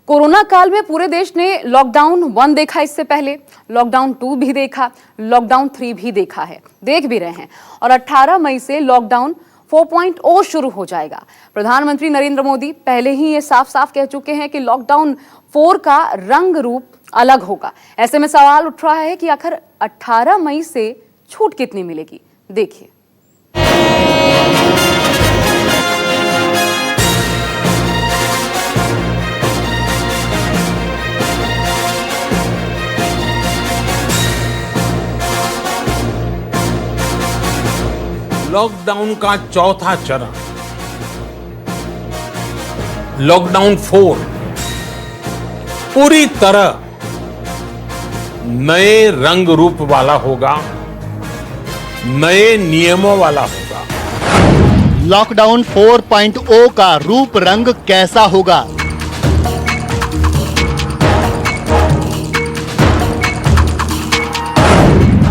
Corona काल में पूरे देश ने लॉकडाउन 1 देखा, इससे पहले लॉकडाउन 2 भी देखा, लॉकडाउन 3 भी देखा है, देख भी रहे हैं। और 18 मई से लॉकडाउन 4.0 शुरू हो जाएगा। प्रधानमंत्री नरेंद्र मोदी पहले ही ये साफ साफ कह चुके हैं कि लॉकडाउन 4 का रंग रूप अलग होगा। ऐसे में सवाल उठ रहा है कि आखिर 18 मई से छूट कितनी मिलेगी। देखिए। लॉकडाउन का चौथा चरण लॉकडाउन 4 पूरी तरह नए रंग रूप वाला होगा, नए नियमों वाला होगा। लॉकडाउन 4.0 का रूप रंग कैसा होगा?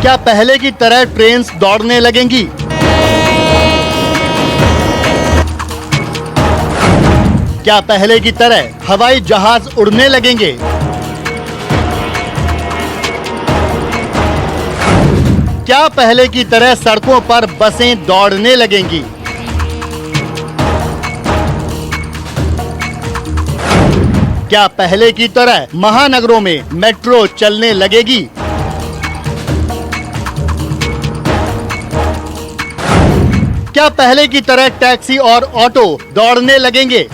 क्या पहले की तरह ट्रेन दौड़ने लगेंगी? क्या पहले की तरह हवाई जहाज उड़ने लगेंगे? क्या पहले की तरह सड़कों पर बसें दौड़ने लगेंगी? क्या पहले की तरह महानगरों में मेट्रो चलने लगेगी? क्या पहले की तरह टैक्सी और ऑटो दौड़ने लगेंगे?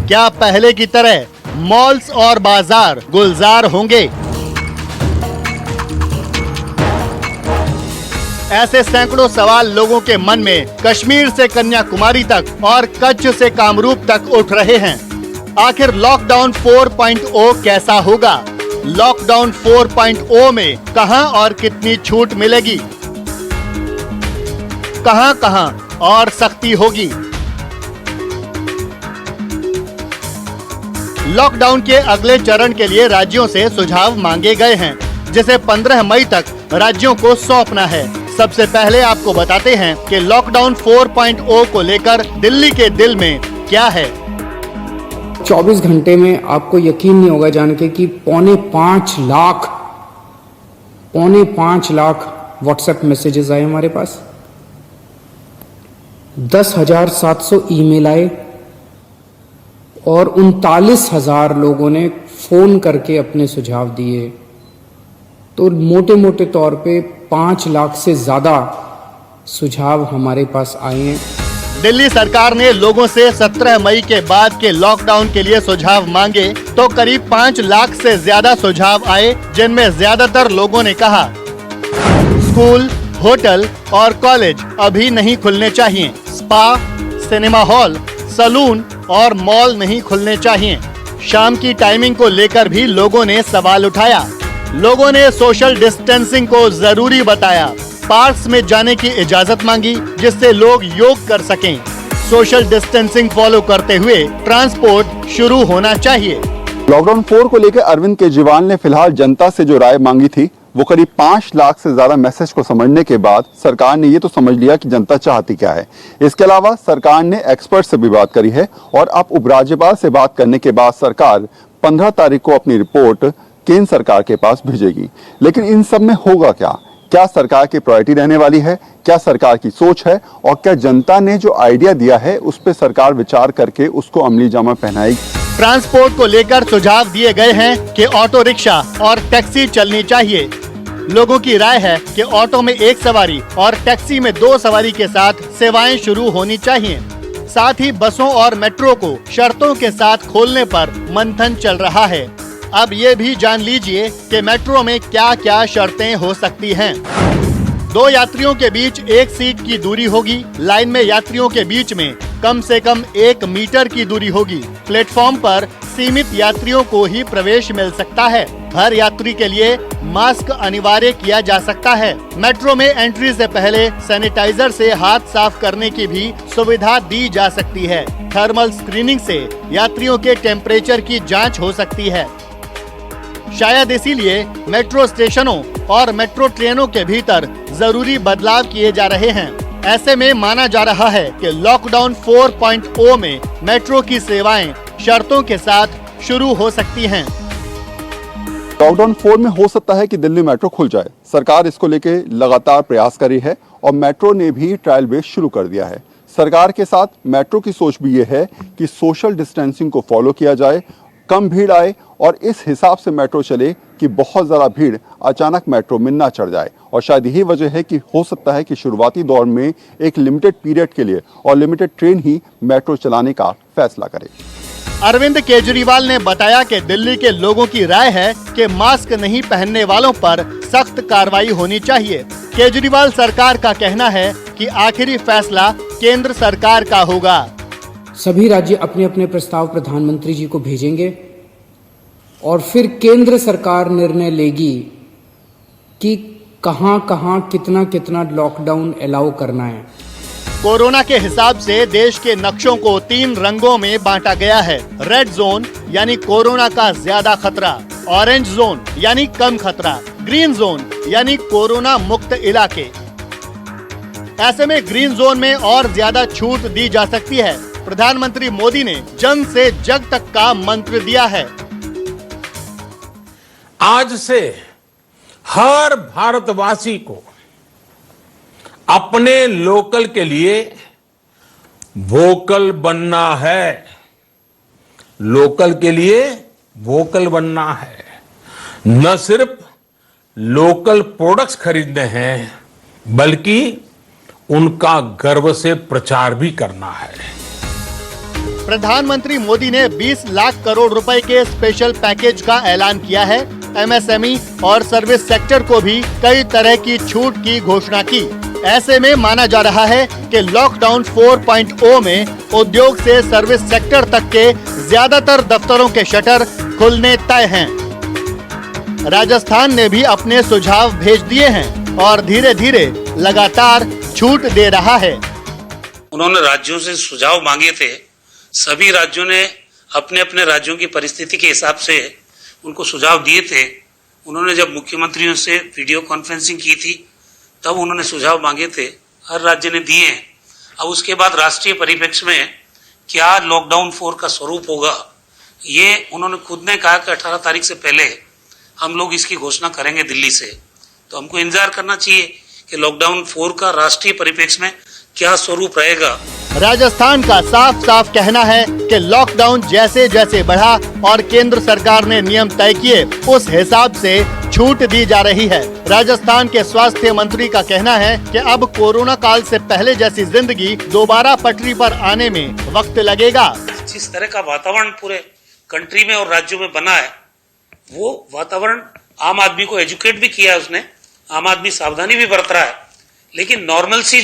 क्या पहले की तरह मॉल्स और बाजार गुलजार होंगे? ऐसे सैकड़ों सवाल लोगों के मन में कश्मीर से कन्याकुमारी तक और कच्छ से कामरूप तक उठ रहे हैं। आखिर लॉकडाउन 4.0 कैसा होगा? लॉकडाउन 4.0 में कहां और कितनी छूट मिलेगी? कहां और सख्ती होगी? लॉकडाउन के अगले चरण के लिए राज्यों से सुझाव मांगे गए हैं, जिसे 15 मई तक राज्यों को सौंपना है। सबसे पहले आपको बताते हैं कि लॉकडाउन 4.0 को लेकर दिल्ली के दिल में क्या है। 24 घंटे में आपको यकीन नहीं होगा जान के कि 4.5 लाख व्हाट्सएप मैसेजेस आए हमारे पास, 10,700 ईमेल आए और 39,000 लोगों ने फोन करके अपने सुझाव दिए। तो मोटे मोटे तौर पे 5 लाख से ज्यादा सुझाव हमारे पास आए हैं। दिल्ली सरकार ने लोगों से 17 मई के बाद के लॉकडाउन के लिए सुझाव मांगे तो करीब 5 लाख से ज्यादा सुझाव आए, जिनमें ज्यादातर लोगों ने कहा स्कूल, होटल और कॉलेज अभी नहीं खुलने चाहिए, स्पा, सिनेमा हॉल, सलून और मॉल नहीं खुलने चाहिए। शाम की टाइमिंग को लेकर भी लोगों ने सवाल उठाया। लोगों ने सोशल डिस्टेंसिंग को जरूरी बताया। पार्क्स में जाने की इजाजत मांगी जिससे लोग योग कर सकें। सोशल डिस्टेंसिंग फॉलो करते हुए ट्रांसपोर्ट शुरू होना चाहिए। लॉकडाउन 4 को लेकर अरविंद केजरीवाल ने फिलहाल जनता से जो राय मांगी थी, वो करीब 5 लाख से ज्यादा मैसेज को समझने के बाद सरकार ने ये तो समझ लिया कि जनता चाहती क्या है। इसके अलावा सरकार ने एक्सपर्ट से भी बात करी है और अब उपराज्यपाल से बात करने के बाद सरकार 15 तारीख को अपनी रिपोर्ट केंद्र सरकार के पास भेजेगी। लेकिन इन सब में होगा क्या? क्या सरकार की प्रायोरिटी रहने वाली है? क्या सरकार की सोच है? और क्या जनता ने जो आइडिया दिया है उस पर सरकार विचार करके उसको अमली जामा पहनाएगी? ट्रांसपोर्ट को लेकर सुझाव दिए गए हैं कि ऑटो रिक्शा और टैक्सी चलनी चाहिए। लोगों की राय है कि ऑटो में 1 सवारी और टैक्सी में 2 सवारी के साथ सेवाएं शुरू होनी चाहिए। साथ ही बसों और मेट्रो को शर्तों के साथ खोलने पर मंथन चल रहा है। अब ये भी जान लीजिए कि मेट्रो में क्या क्या शर्तें हो सकती हैं। 2 यात्रियों के बीच 1 सीट की दूरी होगी। लाइन में यात्रियों के बीच में कम से कम 1 मीटर की दूरी होगी। प्लेटफॉर्म पर सीमित यात्रियों को ही प्रवेश मिल सकता है। हर यात्री के लिए मास्क अनिवार्य किया जा सकता है। मेट्रो में एंट्री से पहले सैनिटाइजर से हाथ साफ करने की भी सुविधा दी जा सकती है। थर्मल स्क्रीनिंग से यात्रियों के टेम्परेचर की जांच हो सकती है। शायद इसीलिए मेट्रो स्टेशनों और मेट्रो ट्रेनों के भीतर जरूरी बदलाव किए जा रहे हैं। ऐसे में माना जा रहा है कि लॉकडाउन 4.0 में मेट्रो की सेवाएं शर्तों के साथ शुरू हो सकती हैं। लॉकडाउन 4 में हो सकता है कि दिल्ली मेट्रो खुल जाए। सरकार इसको लेके लगातार प्रयास कर रही है और मेट्रो ने भी ट्रायल बेस शुरू कर दिया है। सरकार के साथ मेट्रो की सोच भी ये है कि सोशल डिस्टेंसिंग को फॉलो किया जाए, कम भीड़ आए और इस हिसाब से मेट्रो चले कि बहुत ज़्यादा भीड़ अचानक मेट्रो में ना चढ़ जाए। और शायद यही वजह है कि हो सकता है कि शुरुआती दौर में एक लिमिटेड पीरियड के लिए और लिमिटेड ट्रेन ही मेट्रो चलाने का फैसला करे। अरविंद केजरीवाल ने बताया कि दिल्ली के लोगों की राय है कि मास्क नहीं पहनने वालों पर सख्त कार्रवाई होनी चाहिए। केजरीवाल सरकार का कहना है कि आखिरी फैसला केंद्र सरकार का होगा। सभी राज्य अपने अपने प्रस्ताव प्रधानमंत्री जी को भेजेंगे और फिर केंद्र सरकार निर्णय लेगी कि कहां कहां कितना कितना लॉकडाउन अलाउ करना है। कोरोना के हिसाब से देश के नक्शों को 3 रंगों में बांटा गया है। रेड जोन यानी कोरोना का ज्यादा खतरा, ऑरेंज जोन यानी कम खतरा, ग्रीन जोन यानी कोरोना मुक्त इलाके। ऐसे में ग्रीन जोन में और ज्यादा छूट दी जा सकती है। प्रधानमंत्री मोदी ने जन से जग तक का मंत्र दिया है। आज से हर भारतवासी को अपने लोकल के लिए वोकल बनना है। लोकल के लिए वोकल बनना है। न सिर्फ लोकल प्रोडक्ट्स खरीदने हैं बल्कि उनका गर्व से प्रचार भी करना है। प्रधानमंत्री मोदी ने 20 लाख करोड़ रुपए के स्पेशल पैकेज का ऐलान किया है। एमएसएमई और सर्विस सेक्टर को भी कई तरह की छूट की घोषणा की। ऐसे में माना जा रहा है कि लॉकडाउन 4.0 में उद्योग से सर्विस सेक्टर तक के ज्यादातर दफ्तरों के शटर खुलने तय हैं। राजस्थान ने भी अपने सुझाव भेज दिए हैं और धीरे धीरे लगातार छूट दे रहा है। उन्होंने राज्यों से सुझाव मांगे थे। सभी राज्यों ने अपने अपने राज्यों की परिस्थिति के हिसाब से उनको सुझाव दिए थे। उन्होंने जब मुख्यमंत्रियों से वीडियो कॉन्फ्रेंसिंग की थी तब उन्होंने सुझाव मांगे थे, हर राज्य ने दिए हैं। अब उसके बाद राष्ट्रीय परिप्रेक्ष्य में क्या लॉकडाउन 4 का स्वरूप होगा, ये उन्होंने खुद ने कहा कि 18 तारीख से पहले हम लोग इसकी घोषणा करेंगे दिल्ली से। तो हमको इंतजार करना चाहिए कि लॉकडाउन 4 का राष्ट्रीय परिप्रेक्ष्य में क्या स्वरूप रहेगा। राजस्थान का साफ साफ कहना है कि लॉकडाउन जैसे जैसे बढ़ा और केंद्र सरकार ने नियम तय किए उस हिसाब से छूट दी जा रही है। राजस्थान के स्वास्थ्य मंत्री का कहना है कि अब कोरोना काल से पहले जैसी जिंदगी दोबारा पटरी पर आने में वक्त लगेगा। जिस तरह का वातावरण पूरे कंट्री में और राज्यों में बना है, वो वातावरण आम आदमी को एजुकेट भी किया है उसने, आम आदमी सावधानी भी बरत रहा है। लेकिन नॉर्मल सी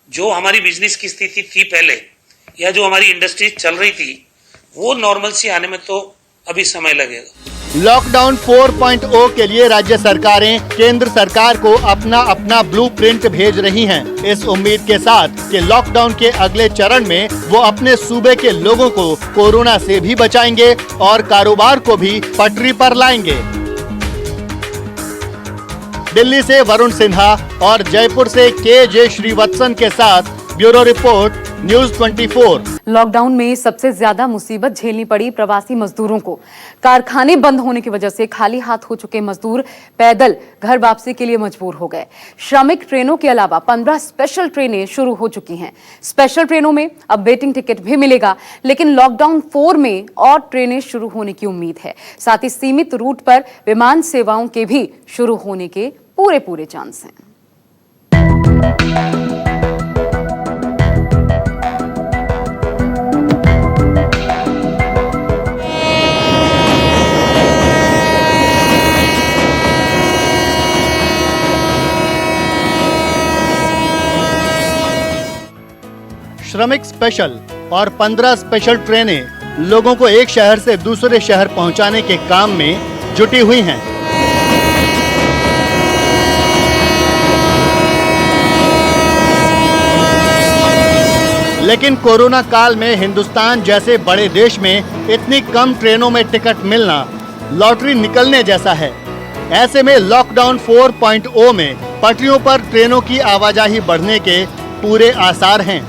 जो हमारी बिजनेस की स्थिति थी पहले या जो हमारी इंडस्ट्री चल रही थी, वो नॉर्मल सी आने में तो अभी समय लगेगा। लॉकडाउन 4.0 के लिए राज्य सरकारें केंद्र सरकार को अपना अपना ब्लूप्रिंट भेज रही हैं, इस उम्मीद के साथ कि लॉकडाउन के अगले चरण में वो अपने सूबे के लोगों को कोरोना से भी बचाएंगे और कारोबार को भी पटरी पर लाएंगे। दिल्ली से वरुण सिन्हा और जयपुर से के श्रीवत्सन के साथ ब्यूरो रिपोर्ट, न्यूज़ 24। लॉकडाउन में सबसे ज्यादा मुसीबत झेलनी पड़ी प्रवासी मजदूरों को। कारखाने बंद होने की वजह से खाली हाथ हो चुके मजदूर पैदल घर वापसी के लिए मजबूर हो गए। श्रमिक ट्रेनों के अलावा 15 स्पेशल ट्रेनें शुरू हो चुकी हैं। स्पेशल ट्रेनों में अब वेटिंग टिकट भी मिलेगा, लेकिन लॉकडाउन 4 में और ट्रेनें शुरू होने की उम्मीद है। साथ ही सीमित रूट पर विमान सेवाओं के भी शुरू होने के पूरे चांस हैं। श्रमिक स्पेशल और 15 स्पेशल ट्रेनें लोगों को एक शहर से दूसरे शहर पहुंचाने के काम में जुटी हुई हैं। लेकिन कोरोना काल में हिंदुस्तान जैसे बड़े देश में इतनी कम ट्रेनों में टिकट मिलना लॉटरी निकलने जैसा है। ऐसे में लॉकडाउन 4.0 में पटरियों पर ट्रेनों की आवाजाही बढ़ने के पूरे आसार हैं।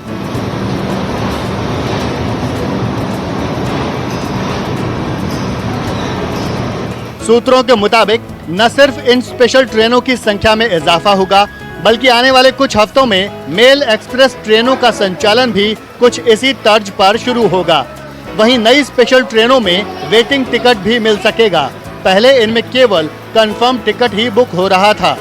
सूत्रों के मुताबिक न सिर्फ इन स्पेशल ट्रेनों की संख्या में इजाफा होगा, बल्कि आने वाले कुछ हफ्तों में मेल एक्सप्रेस ट्रेनों का संचालन भी कुछ इसी तर्ज पर शुरू होगा। वहीं नई स्पेशल ट्रेनों में वेटिंग टिकट भी मिल सकेगा। पहले इनमें केवल कंफर्म टिकट ही बुक हो रहा था।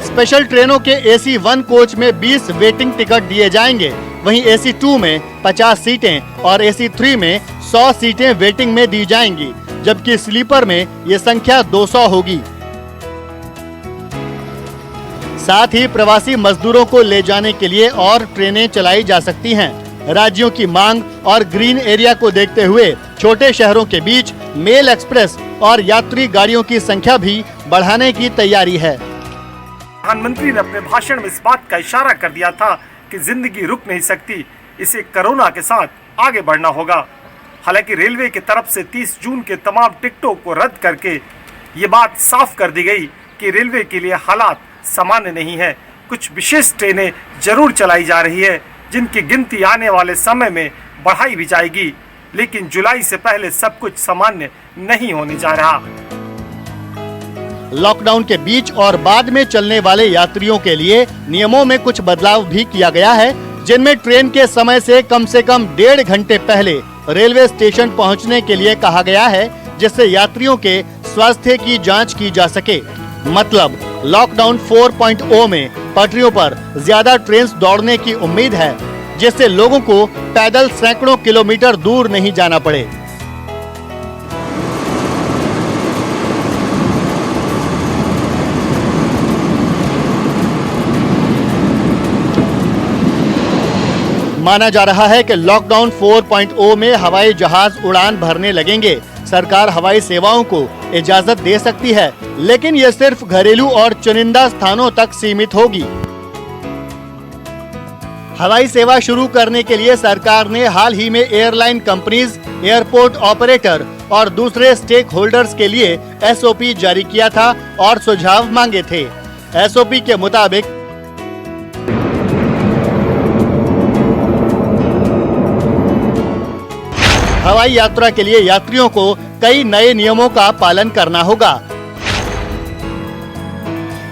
स्पेशल ट्रेनों के AC 1 कोच में 20 वेटिंग टिकट दिए जाएंगे। वहीं AC 2 में 50 सीटें और AC 3 में 100 सीटें वेटिंग में दी जाएंगी, जबकि स्लीपर में ये संख्या 200 होगी। साथ ही प्रवासी मजदूरों को ले जाने के लिए और ट्रेनें चलाई जा सकती हैं। राज्यों की मांग और ग्रीन एरिया को देखते हुए छोटे शहरों के बीच मेल एक्सप्रेस और यात्री गाड़ियों की संख्या भी बढ़ाने की तैयारी है। प्रधानमंत्री ने अपने भाषण में इस बात का इशारा कर दिया था कि जिंदगी रुक नहीं सकती, इसे कोरोना के साथ आगे बढ़ना होगा। हालांकि रेलवे की तरफ से 30 जून के तमाम टिकटों को रद्द करके ये बात साफ कर दी गई कि रेलवे के लिए हालात सामान्य नहीं है। कुछ विशेष ट्रेनें जरूर चलाई जा रही है, जिनकी गिनती आने वाले समय में बढ़ाई भी जाएगी, लेकिन जुलाई से पहले सब कुछ सामान्य नहीं होने जा रहा। लॉकडाउन के बीच और बाद में चलने वाले यात्रियों के लिए नियमों में कुछ बदलाव भी किया गया है, जिनमें ट्रेन के समय से कम 1.5 घंटे पहले रेलवे स्टेशन पहुंचने के लिए कहा गया है, जिससे यात्रियों के स्वास्थ्य की जांच की जा सके। मतलब लॉकडाउन 4.0 में पटरियों पर ज्यादा ट्रेन दौड़ने की उम्मीद है, जिससे लोगों को पैदल सैकड़ों किलोमीटर दूर नहीं जाना पड़े। माना जा रहा है कि लॉकडाउन 4.0 में हवाई जहाज उड़ान भरने लगेंगे। सरकार हवाई सेवाओं को इजाजत दे सकती है, लेकिन ये सिर्फ घरेलू और चुनिंदा स्थानों तक सीमित होगी। हवाई सेवा शुरू करने के लिए सरकार ने हाल ही में एयरलाइन कंपनीज, एयरपोर्ट ऑपरेटर और दूसरे स्टेक होल्डर्स के लिए SOP जारी किया था और सुझाव मांगे थे। SOP के मुताबिक हवाई यात्रा के लिए यात्रियों को कई नए नियमों का पालन करना होगा।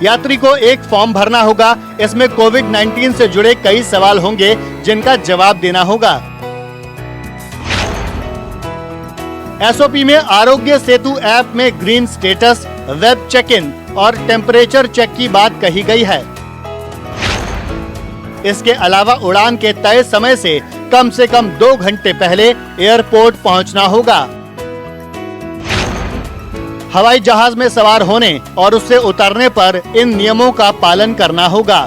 यात्री को एक फॉर्म भरना होगा। इसमें कोविड-19 से जुड़े कई सवाल होंगे, जिनका जवाब देना होगा। SOP में आरोग्य सेतु ऐप में green status, web check in और टेम्परेचर चेक की बात कही गई है। इसके अलावा उड़ान के तय समय से कम 2 घंटे पहले एयरपोर्ट पहुंचना होगा। हवाई जहाज में सवार होने और उससे उतरने पर इन नियमों का पालन करना होगा।